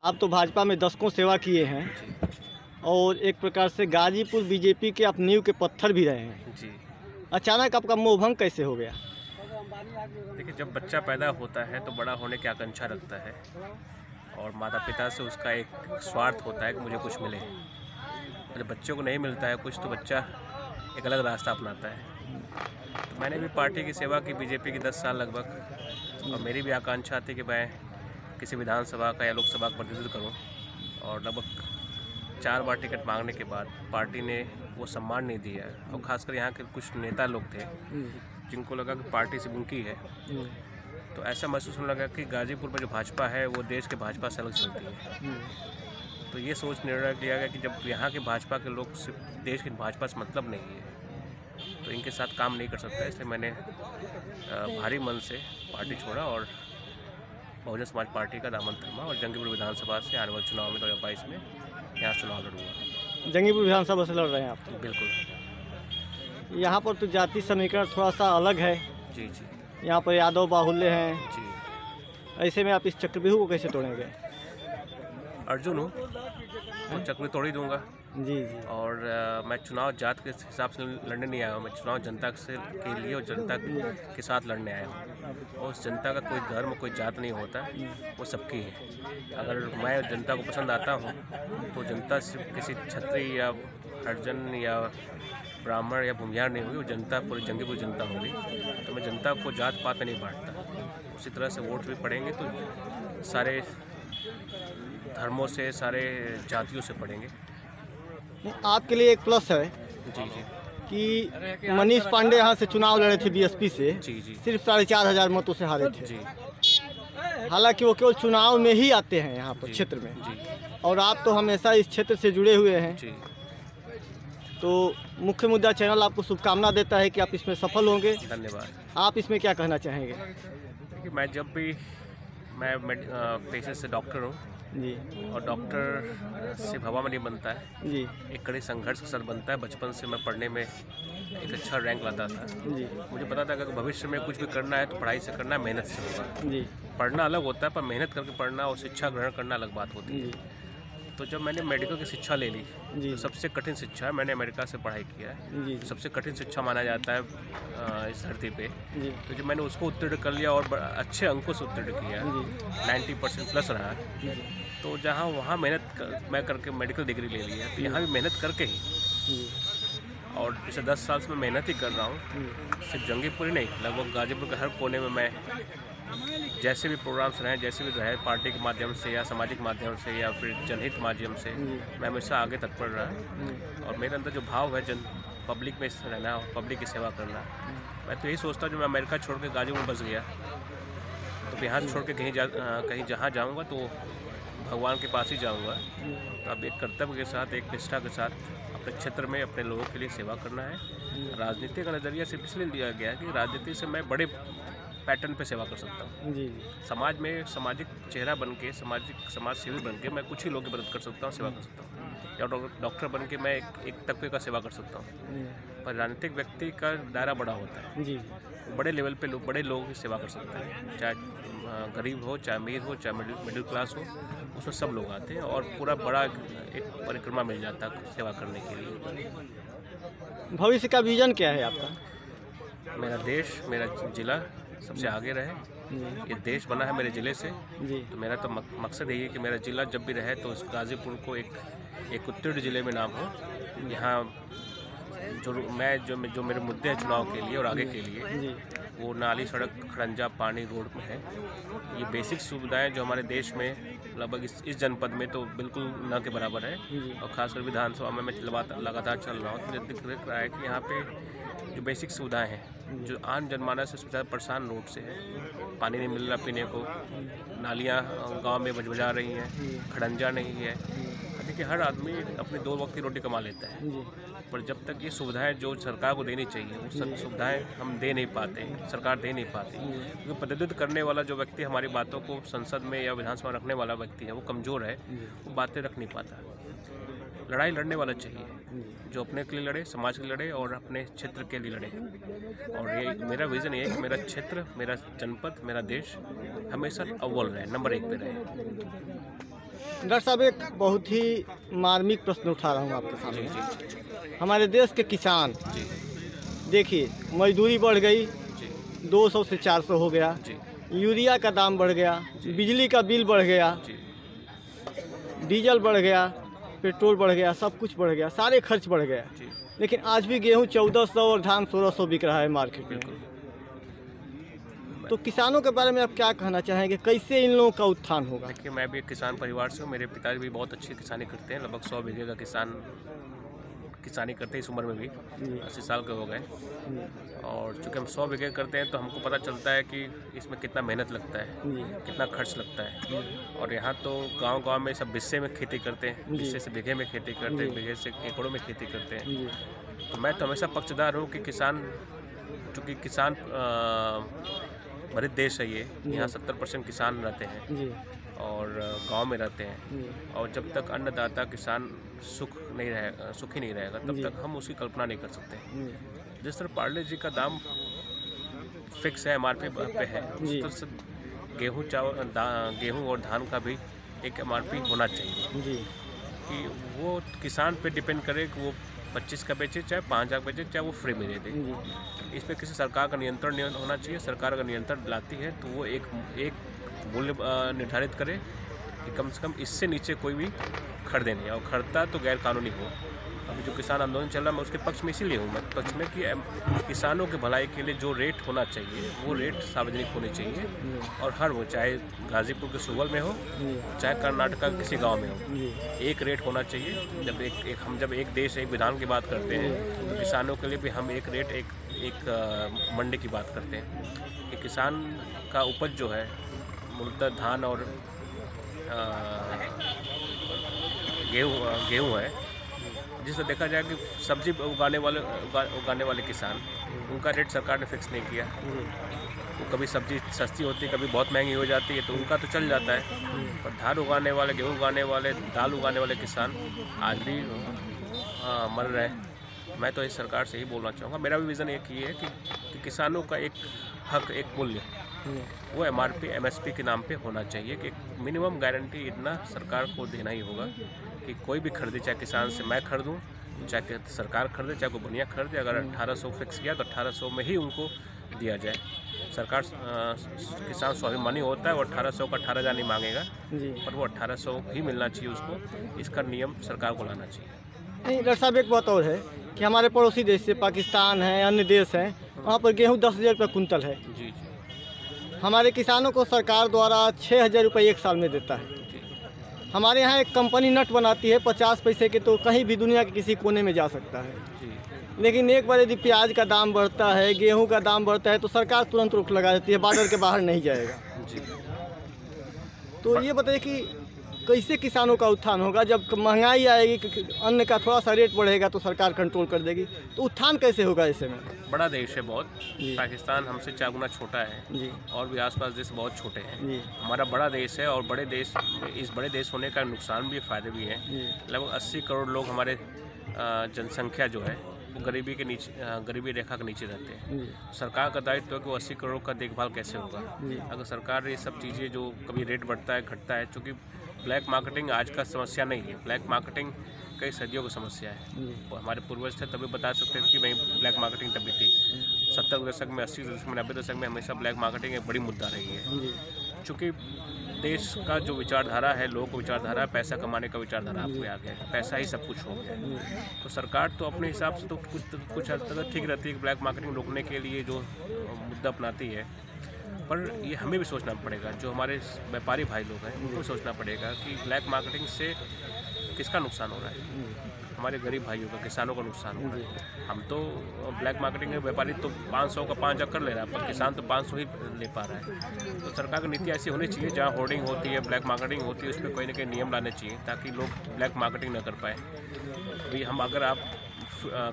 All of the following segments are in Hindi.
आप तो भाजपा में दशकों सेवा किए हैं और एक प्रकार से गाजीपुर बीजेपी के आप नींव के पत्थर भी रहे हैं जी। अचानक आपका मोहभंग कैसे हो गया? देखिए, जब बच्चा पैदा होता है तो बड़ा होने की आकांक्षा रखता है और माता पिता से उसका एक स्वार्थ होता है कि मुझे कुछ मिले। और जब बच्चों को नहीं मिलता है कुछ तो बच्चा एक अलग रास्ता अपनाता है। तो मैंने भी पार्टी की सेवा की, बीजेपी की 10 साल लगभग, और मेरी भी आकांक्षा थी कि मैं किसी विधानसभा का या लोकसभा का प्रतिनिधित्व करूँ। और लगभग 4 बार टिकट मांगने के बाद पार्टी ने वो सम्मान नहीं दिया। और ख़ासकर यहाँ के कुछ नेता लोग थे जिनको लगा कि पार्टी से उनकी है, तो ऐसा महसूस होने लगा कि गाजीपुर में जो भाजपा है वो देश के भाजपा से अलग चलती है। तो ये सोच निर्णय लिया गया कि जब यहाँ के भाजपा के लोग सिर्फ देश के भाजपा से मतलब नहीं है तो इनके साथ काम नहीं कर सकता। इसलिए मैंने भारी मन से पार्टी छोड़ा और बहुजन समाज पार्टी का दामन थामा और जंगीपुर विधानसभा से आने वाले चुनाव में 2022 में यहाँ चुनाव लड़ूंगा। जंगीपुर विधानसभा से लड़ रहे हैं आप? तो बिल्कुल। यहाँ पर तो जाति समीकरण थोड़ा सा अलग है। जी जी। यहाँ पर यादव बाहुल्य हैं। जी। ऐसे में आप इस चक्रव्यूह को कैसे तोड़ेंगे? अर्जुन हूँ तो चक्र तोड़ ही दूंगा। जी जी। और मैं चुनाव जात के हिसाब से लड़ने नहीं आया हूँ। मैं चुनाव जनता के लिए और जनता के साथ लड़ने आया हूँ। और उस जनता का कोई धर्म कोई जात नहीं होता, वो सबकी है। अगर मैं जनता को पसंद आता हूँ तो जनता सिर्फ किसी क्षत्रिय या हरिजन या ब्राह्मण या भूमिहार नहीं हुई, वो जनता पूरी जंगीपुर जनता होगी। तो मैं जनता को जात पात में नहीं बांटता। उसी तरह से वोट भी पड़ेंगे तो सारे धर्मों से, सारे जातियों से पड़ेंगे। आपके लिए एक प्लस है जी जी कि मनीष पांडे यहाँ से चुनाव लड़े थे बीएसपी से। जी जी। सिर्फ 4,500 मतों से हारे थे। जी। हालांकि वो केवल चुनाव में ही आते हैं यहाँ पर क्षेत्र में। जी। और आप तो हमेशा इस क्षेत्र से जुड़े हुए हैं। जी। तो मुख्य मुद्दा चैनल आपको शुभकामना देता है कि आप इसमें सफल होंगे। धन्यवाद। आप इसमें क्या कहना चाहेंगे? देखिए, मैं जब भी पेशे से डॉक्टर हूँ जी। और डॉक्टर सिर्फ हवा में नहीं बनता है, जी। एक कड़ी संघर्ष के साथ बनता है। बचपन से मैं पढ़ने में एक अच्छा रैंक लाता था। जी। मुझे पता था कि भविष्य में कुछ भी करना है तो पढ़ाई से करना है, मेहनत से होगा। जी। पढ़ना अलग होता है पर मेहनत करके पढ़ना और शिक्षा ग्रहण करना अलग बात होती है। जी। तो जब मैंने मेडिकल की शिक्षा ले ली जी। तो सबसे कठिन शिक्षा है, मैंने अमेरिका से पढ़ाई किया है। जी। सबसे कठिन शिक्षा माना जाता है इस धरती पे। जी। तो जब मैंने उसको उत्तीर्ण कर लिया और अच्छे अंकों से उत्तीर्ण किया, जी। 90% प्लस रहा, तो जहाँ वहाँ मैं करके मेडिकल डिग्री ले ली है, तो यहाँ भी मेहनत करके ही। जी। और पिछले 10 साल से मैं मेहनत ही कर रहा हूँ। सिर्फ जंगीपुर ही नहीं, लगभग गाजीपुर के हर कोने में मैं जैसे भी प्रोग्राम्स रहे, जैसे भी रहे, पार्टी के माध्यम से या सामाजिक माध्यम से या फिर जनहित माध्यम से, मैं हमेशा आगे तत्पर रहा। और मेरे अंदर जो भाव है पब्लिक में रहना और पब्लिक की सेवा करना, मैं तो यही सोचता हूँ। जो मैं अमेरिका छोड़ के गाजीपुर में बस गया तो यहाँ छोड़ के कहीं जहाँ जाऊँगा तो भगवान के पास ही जाऊँगा। तो अब एक कर्तव्य के साथ, एक निष्ठा के साथ अपने क्षेत्र में अपने लोगों के लिए सेवा करना है। राजनीति का नज़रिया सिर्फ इसलिए लिया गया है कि राजनीति से मैं बड़े पैटर्न पे सेवा कर सकता हूँ। जी। समाज में सामाजिक चेहरा बन के, समाज सेवी बन के मैं कुछ ही लोगों की मदद कर सकता हूँ, सेवा कर सकता हूँ। या डॉक्टर बन के मैं एक तबके का सेवा कर सकता हूँ। पर राजनीतिक व्यक्ति का दायरा बड़ा होता है। जी। बड़े लेवल पे बड़े लोगों की सेवा कर सकता है, चाहे गरीब हो, चाहे अमीर हो, चाहे मिडिल क्लास हो, उसमें सब लोग आते हैं और पूरा बड़ा एक परिक्रमा मिल जाता है सेवा करने के लिए। भविष्य का विजन क्या है आपका? मेरा देश, मेरा जिला सबसे आगे रहे। ये देश बना है मेरे ज़िले से। जी। तो मेरा तो मकसद यही है कि मेरा ज़िला जब भी रहे तो उस गाजीपुर को एक उत्तीर्ण ज़िले में नाम हो। यहाँ जो मेरे मुद्दे हैं चुनाव के लिए और आगे के लिए, वो नाली, सड़क, खड़ंजा, पानी, रोड में है। ये बेसिक सुविधाएं जो हमारे देश में लगभग इस जनपद में तो बिल्कुल न के बराबर है। और खासकर विधानसभा में मैं लगातार चल रहा हूँ तो मुझे दिख रहा है कि यहाँ पे जो बेसिक सुविधाएं हैं, जो आम जनमानस से ज़्यादा परेशान रोड से है। पानी नहीं मिल रहा पीने को, नालियाँ गांव में बजबजा रही हैं, खड़ंजा नहीं है। देखिए, हर आदमी अपनी 2 वक्त की रोटी कमा लेता है, पर जब तक ये सुविधाएं जो सरकार को देनी चाहिए वो सब सुविधाएं हम दे नहीं पाते, सरकार दे नहीं पाती। क्योंकि प्रतिनिधित्व करने वाला जो व्यक्ति हमारी बातों को संसद में या विधानसभा रखने वाला व्यक्ति है, वो कमज़ोर है, वो बातें रख नहीं पाता। लड़ाई लड़ने वाला चाहिए, जो अपने के लिए लड़े, समाज के लिए लड़े और अपने क्षेत्र के लिए लड़े। और ये मेरा विज़न ये है कि मेरा क्षेत्र, मेरा जनपद, मेरा देश हमेशा अव्वल रहे, नंबर 1 पे रहे। डॉक्टर साहब, एक बहुत ही मार्मिक प्रश्न उठा रहा हूँ आपके जी सामने। जी हमारे देश के किसान, जी देखिए, मजदूरी बढ़ गई, जी 200 से 400 हो गया, जी यूरिया का दाम बढ़ गया, जी। बिजली का बिल बढ़ गया, जी डीजल बढ़ गया, पेट्रोल बढ़ गया, सब कुछ बढ़ गया, सारे खर्च बढ़ गया। जी लेकिन आज भी गेहूँ 1400 और धान 1600 बिक रहा है मार्केट में। बिल्कुल। तो किसानों के बारे में आप क्या कहना चाहेंगे, कैसे इन लोगों का उत्थान होगा? देखिए, मैं भी एक किसान परिवार से हूँ। मेरे पिताजी भी बहुत अच्छी किसानी करते हैं, लगभग 100 बीघे का किसानी करते हैं इस उम्र में भी, 80 साल के हो गए। और चूँकि हम 100 बीघे करते हैं तो हमको पता चलता है कि इसमें कितना मेहनत लगता है, कितना खर्च लगता है। और यहाँ तो गांव-गांव में सब बिस्से में खेती करते हैं, बिस्से से बीघे में खेती करते हैं, बीघे से एकड़ों में खेती करते हैं। तो मैं तो हमेशा पक्षधर हूँ कि किसान, चूँकि किसान भरित देश है ये, यहाँ 70% किसान रहते हैं और गांव में रहते हैं। और जब तक अन्नदाता किसान सुखी नहीं रहेगा तब तक हम उसकी कल्पना नहीं कर सकते। जिस तरह पार्ले जी का दाम फिक्स है, MRP पे है, उस तरह से गेहूँ और धान का भी एक MRP होना चाहिए कि वो किसान पे डिपेंड करे कि वो 25 का बेचे, चाहे 5000 बेचे, चाहे वो फ्री में दे दे। इस पर किसी सरकार का नियंत्रण होना चाहिए। सरकार अगर नियंत्रण लाती है तो वो एक मूल्य निर्धारित करे कि कम से कम इससे नीचे कोई भी खरीदे नहीं, और खरीदता तो गैर कानूनी हो। अभी जो किसान आंदोलन चल रहा है, मैं उसके पक्ष में इसीलिए हूँ, मैं पक्ष में कि किसानों के भलाई के लिए जो रेट होना चाहिए वो रेट सार्वजनिक होने चाहिए। और हर वो, चाहे गाजीपुर के सुगल में हो, चाहे कर्नाटका के किसी गांव में हो, एक रेट होना चाहिए। जब एक देश एक विधान की बात करते हैं तो किसानों के लिए भी हम एक रेट, एक मंडी की बात करते हैं कि किसान का उपज जो है, मूलतः धान और गेहूँ है, जिससे देखा जाए कि सब्जी उगाने वाले किसान, उनका रेट सरकार ने फिक्स नहीं किया। वो कभी सब्जी सस्ती होती है, कभी बहुत महंगी हो जाती है, तो उनका तो चल जाता है। पर धान उगाने वाले, गेहूँ उगाने वाले, दाल उगाने वाले किसान आज भी मर रहे हैं। मैं तो इस सरकार से ही बोलना चाहूँगा, मेरा भी विज़न एक ही है कि किसानों का एक हक, एक मूल्य, वो MRP MSP के नाम पे होना चाहिए कि मिनिमम गारंटी इतना सरकार को देना ही होगा कि कोई भी खरीदे, चाहे किसान से मैं खरीदूँ, चाहे सरकार खरीदे, चाहे कोई बनिया खरीदे, अगर 1800 फिक्स किया तो 1800 में ही उनको दिया जाए। सरकार किसान स्वाभिमानी होता है, वो 1800 का 18,000 नहीं मांगेगा, पर वो 1800 ही मिलना चाहिए उसको। इसका नियम सरकार को लाना चाहिए। नहीं डॉक्टर साहब, एक बात और है कि हमारे पड़ोसी देश से, पाकिस्तान है, अन्य देश हैं, वहाँ पर गेहूँ 10,000 रुपये कुंतल है। जी। हमारे किसानों को सरकार द्वारा 6,000 रुपये एक साल में देता है। हमारे यहाँ एक कंपनी नट बनाती है 50 पैसे के, तो कहीं भी दुनिया के किसी कोने में जा सकता है। लेकिन एक बार यदि प्याज का दाम बढ़ता है, गेहूं का दाम बढ़ता है, तो सरकार तुरंत रोक लगा देती है, बॉर्डर के बाहर नहीं जाएगा। तो ये बताइए कि कैसे किसानों का उत्थान होगा? जब महंगाई आएगी, अन्न का थोड़ा सा रेट बढ़ेगा तो सरकार कंट्रोल कर देगी, तो उत्थान कैसे होगा ऐसे में? बड़ा देश है बहुत, पाकिस्तान हमसे 4 गुना छोटा है जी। और भी आसपास देश बहुत छोटे हैं जी। हमारा बड़ा देश है, और इस बड़े देश होने का नुकसान भी, फ़ायदे भी हैं। लगभग 80 करोड़ लोग हमारे जनसंख्या जो है वो गरीबी रेखा के नीचे रहते हैं। सरकार का दायित्व है कि वो 80 करोड़ का देखभाल कैसे होगा। अगर सरकार ये सब चीज़ें, जो कभी रेट बढ़ता है, घटता है, चूँकि ब्लैक मार्केटिंग आज का समस्या नहीं है, ब्लैक मार्केटिंग कई सदियों की समस्या है। और हमारे पूर्वज थे तभी बता सकते थे कि भाई ब्लैक मार्केटिंग तभी थी। 70 के दशक में, 80 के दशक में, 90 दशक में हमेशा ब्लैक मार्केटिंग एक बड़ी मुद्दा रही है। चूँकि देश का जो विचारधारा है, लोगों को विचारधारा, पैसा कमाने का विचारधारा आप पे आ गया है, पैसा ही सब कुछ हो गया है। तो सरकार तो अपने हिसाब से तो कुछ हद तक ठीक रहती है कि ब्लैक मार्केटिंग रोकने के लिए जो मुद्दा अपनाती है, पर ये हमें भी सोचना पड़ेगा, जो हमारे व्यापारी भाई लोग हैं उनको सोचना पड़ेगा कि ब्लैक मार्केटिंग से किसका नुकसान हो रहा है। हमारे गरीब भाइयों का, किसानों का नुकसान हो रहा है। हम तो ब्लैक मार्केटिंग के व्यापारी तो 500 का 5,000 कर ले रहा है, पर किसान तो 500 ही ले पा रहा है। तो सरकार की नीति ऐसी होनी चाहिए, जहाँ होर्डिंग होती है, ब्लैक मार्केटिंग होती है, उस पर कोई ना कोई नियम लाने चाहिए ताकि लोग ब्लैक मार्केटिंग ना कर पाए। अभी अगर आप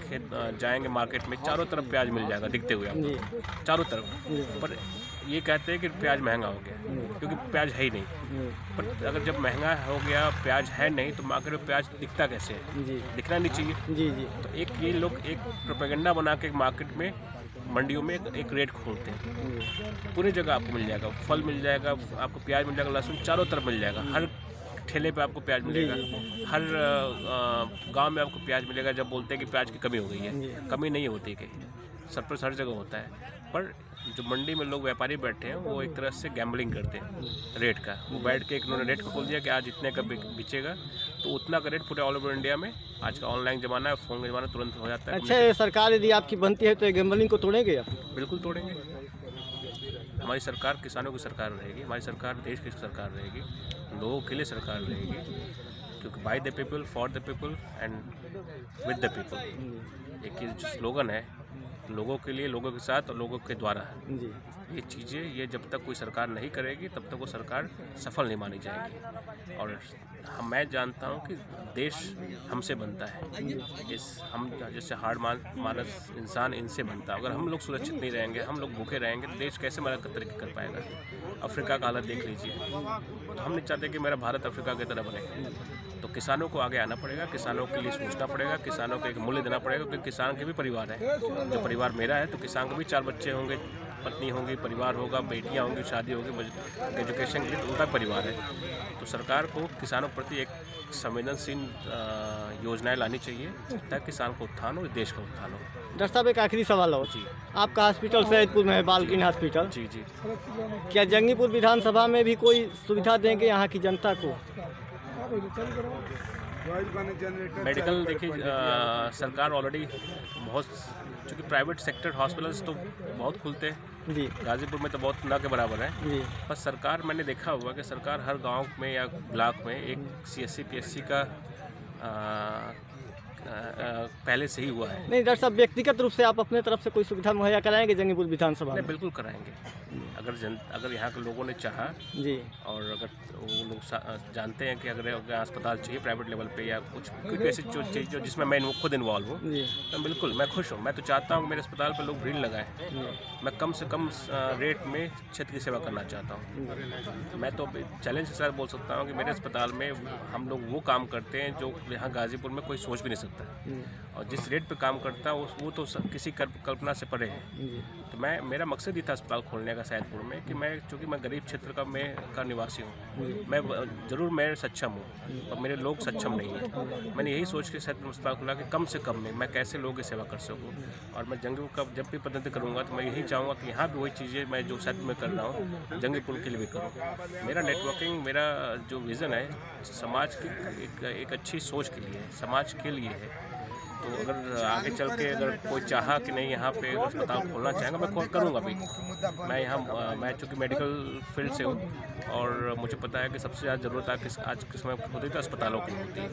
खेत जाएंगे मार्केट में, चारों तरफ प्याज मिल जाएगा दिखते हुए आपको, चारों तरफ। पर ये कहते हैं कि प्याज महंगा हो गया, क्योंकि प्याज है ही नहीं। पर अगर जब महंगा हो गया, प्याज है नहीं, तो मार्केट में प्याज दिखता कैसे है? दिखना नहीं चाहिए। तो ये लोग एक प्रोपेगेंडा बना के मार्केट में, मंडियों में एक रेट खोलते हैं। पूरी जगह आपको मिल जाएगा, फल मिल जाएगा, आपको प्याज मिल जाएगा, लहसुन चारों तरफ मिल जाएगा, ठेले पे आपको प्याज मिलेगा, हर गांव में आपको प्याज मिलेगा। जब बोलते हैं कि प्याज की कमी हो गई है, कमी नहीं होती कहीं, सब पर हर जगह होता है। पर जो मंडी में लोग व्यापारी बैठे हैं वो एक तरह से गैम्बलिंग करते हैं रेट का। वो बैठ के इन्होंने रेट को खोल दिया कि आज इतने का बिचेगा, तो उतना का रेट पूरे ऑल ओवर इंडिया में। आज का ऑनलाइन ज़माना है, फ़ोन का ज़माना, तुरंत हो जाता है। अच्छा, सरकार यदि आपकी बनती है तो ये गैम्बलिंग को तोड़ेंगे आप? बिल्कुल तोड़ेंगे। हमारी सरकार किसानों की सरकार रहेगी, हमारी सरकार देश की सरकार रहेगी, लोगों के लिए सरकार रहेगी, क्योंकि by the people, for the people and with the people. एक ये जो स्लोगन है, लोगों के लिए, लोगों के साथ और लोगों के द्वारा, ये चीज़ें, ये जब तक कोई सरकार नहीं करेगी तब तक वो सरकार सफल नहीं मानी जाएगी। और मैं जानता हूँ कि देश हमसे बनता है, हम जैसे हार्ड मानस इंसान इनसे बनता है। अगर हम लोग सुरक्षित नहीं रहेंगे, हम लोग भूखे रहेंगे, तो देश कैसे मदद तरक्की कर पाएगा? अफ्रीका का हालत देख लीजिए। तो हम नहीं चाहते कि मेरा भारत अफ्रीका की तरह बने। तो किसानों को आगे आना पड़ेगा, किसानों के लिए सोचना पड़ेगा, किसानों को एक मूल्य देना पड़ेगा, क्योंकि किसान के भी परिवार है। जो परिवार मेरा है, तो किसान के भी 4 बच्चे होंगे, पत्नी होंगी, परिवार होगा, बेटियां होंगी, शादी होगी, एजुकेशन के लिए, तो उनका परिवार है। तो सरकार को किसानों के प्रति एक संवेदनशील योजनाएं लानी चाहिए, ताकि किसान का उत्थान हो, देश का उत्थान हो। डॉक्टर साहब, एक आखिरी सवाल हो जी। आपका हॉस्पिटल सैदपुर में है, बालकिन हॉस्पिटल जी जी। क्या जंगीपुर विधानसभा में भी कोई सुविधा देंगे यहाँ की जनता को? मेडिकल देखिए, सरकार ऑलरेडी बहुत, चूँकि प्राइवेट सेक्टर हॉस्पिटल्स तो बहुत खुलते हैं जी, गाज़ीपुर में तो बहुत ना के बराबर है जी। पर सरकार, मैंने देखा हुआ कि सरकार हर गांव में या ब्लॉक में एक CSC PSC का पहले से ही हुआ है। नहीं डॉक्टर साहब, व्यक्तिगत रूप से आप अपने तरफ से कोई सुविधा मुहैया कराएंगे जंगीपुर विधानसभा में? बिल्कुल कराएंगे। अगर यहाँ के लोगों ने चाहा जी, और अगर वो लोग जानते हैं कि अगर अस्पताल चाहिए प्राइवेट लेवल पे या कुछ ऐसी जो चीज़ जो जिसमें मैं खुद इन्वॉल्व हूँ, तो बिल्कुल मैं खुश हूँ। मैं तो चाहता हूँ कि मेरे अस्पताल पे लोग भीड़ लगाएं। मैं कम से कम रेट में क्षेत्र की सेवा करना चाहता हूँ। मैं तो चैलेंज के साथ बोल सकता हूँ कि मेरे अस्पताल में हम लोग वो काम करते हैं जो यहाँ गाज़ीपुर में कोई सोच भी नहीं सकता, और जिस रेट पे काम करता है वो तो किसी कल्पना से परे है। तो मेरा मकसद ही था अस्पताल खोलने का सैदपुर में, कि चूँकि मैं गरीब क्षेत्र का निवासी हूँ, मैं सक्षम हूँ और मेरे लोग सक्षम नहीं हैं। मैंने यही सोच के सैदपुर अस्पताल खोला कि कम से कम में मैं कैसे लोगों की सेवा कर सकूँ। और मैं जंगीपुर का जब भी प्रतिनिधित्व करूँगा तो मैं यही चाहूँगा कि यहाँ भी वही चीज़ें मैं जो सैदपुर में कर रहा हूँ जंगीपुर के लिए भी करूँ। मेरा नेटवर्किंग, मेरा जो विज़न है समाज की एक अच्छी सोच के लिए, समाज के लिए है। तो अगर आगे चल के अगर कोई चाहा कि नहीं यहाँ पे अस्पताल खोलना चाहेगा, मैं करूँगा भी। मैं चूँकि मेडिकल फील्ड से हूँ और मुझे पता है कि सबसे ज़्यादा ज़रूरत आज के समय होती है तो अस्पतालों की होती है।